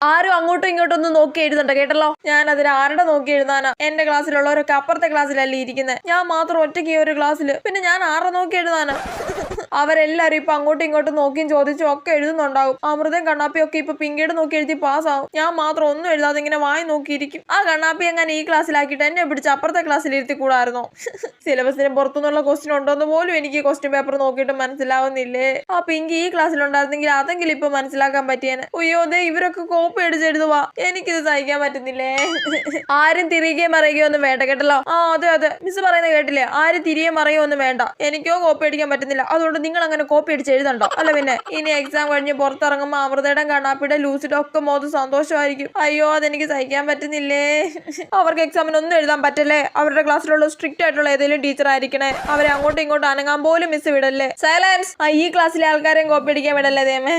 ആരും അങ്ങോട്ടും ഇങ്ങോട്ടും ഒന്നും നോക്കി എഴുതണ്ട കേട്ടല്ലോ. ഞാൻ അതിന് ആരുടെ നോക്കി എഴുതാനാ? എന്റെ ക്ലാസ്സിലുള്ളവരൊക്കെ അപ്പുറത്തെ ക്ലാസ്സിലല്ലേ ഇരിക്കുന്നത്, ഞാൻ മാത്രം ഒറ്റയ്ക്ക് ഈ ഒരു ക്ലാസ്സിൽ. പിന്നെ ഞാൻ ആരുടെ നോക്കി എഴുതാനാ? അവരെല്ലാരും ഇപ്പൊ അങ്ങോട്ടും ഇങ്ങോട്ടും നോക്കിയും ചോദിച്ചും ഒക്കെ എഴുതുന്നുണ്ടാവും. അമൃതയും കണ്ണാപ്പിയും ഒക്കെ ഇപ്പൊ പിങ്കീട് നോക്കി എഴുതി പാസ്സാവും. ഞാൻ മാത്രം ഒന്നും എഴുതാതെ ഇങ്ങനെ വായി നോക്കിയിരിക്കും. ആ കണ്ണാപ്പി എങ്ങനെ ഈ ക്ലാസ്സിലാക്കിയിട്ട് എന്നെ പിടിച്ച് അപ്പുറത്തെ ക്ലാസ്സിൽ ഇരുത്തി കൂടായിരുന്നോ? സിലബസിന് പുറത്തുനിന്നുള്ള ക്വസ്റ്റ്യൻ ഉണ്ടോന്ന് പോലും എനിക്ക് ക്വസ്റ്റ്യൻ പേപ്പർ നോക്കിയിട്ട് മനസ്സിലാവുന്നില്ലേ. ആ പിങ്കി ഈ ക്ലാസ്സിലുണ്ടായിരുന്നെങ്കിൽ അതെങ്കിലും ഇപ്പൊ മനസ്സിലാക്കാൻ പറ്റിയേനെ. അയ്യോ ദേ ഇവരൊക്കെ കോപ്പി അടിച്ച് എഴുതുവാ, എനിക്കിത് സഹിക്കാൻ പറ്റുന്നില്ലേ. ആരും തിരികെ മറിയുകയോ ഒന്നും വേണ്ട കേട്ടല്ലോ. ആ അതെ മിസ് പറയുന്നത് കേട്ടില്ലേ, ആരും തിരികെ മറിയോ ഒന്നും വേണ്ട. എനിക്കോ കോപ്പി അടിക്കാൻ പറ്റുന്നില്ല, അതുകൊണ്ട് നിങ്ങൾ അങ്ങനെ കോപ്പി അടിച്ച് എഴുതണ്ടോ. അല്ല പിന്നെ ഇനി എക്സാം കഴിഞ്ഞ് പുറത്തിറങ്ങുമ്പോൾ അമൃതയുടെ കണ്ണാപ്പിയുടെ ലൂസിയുടെ ഒക്കെ മോത് സന്തോഷമായിരിക്കും. അയ്യോ അതെനിക്ക് സഹിക്കാൻ പറ്റുന്നില്ലേ. അവർക്ക് എക്സാമിന് ഒന്നും എഴുതാൻ പറ്റല്ലേ. അവരുടെ ക്ലാസ്സിലുള്ള സ്ട്രിക്റ്റ് ആയിട്ടുള്ള ഏതെങ്കിലും ടീച്ചർ ആയിരിക്കണേ. അവരെ അങ്ങോട്ടും ഇങ്ങോട്ടും അനങ്ങാൻ പോലും മിസ് വിടല്ലേ. സൈലൻസ്. ഈ ക്ലാസ്സിലെ ആൾക്കാരെയും കോപ്പി അടിക്കാൻ വിടല്ലേ ദേമേ.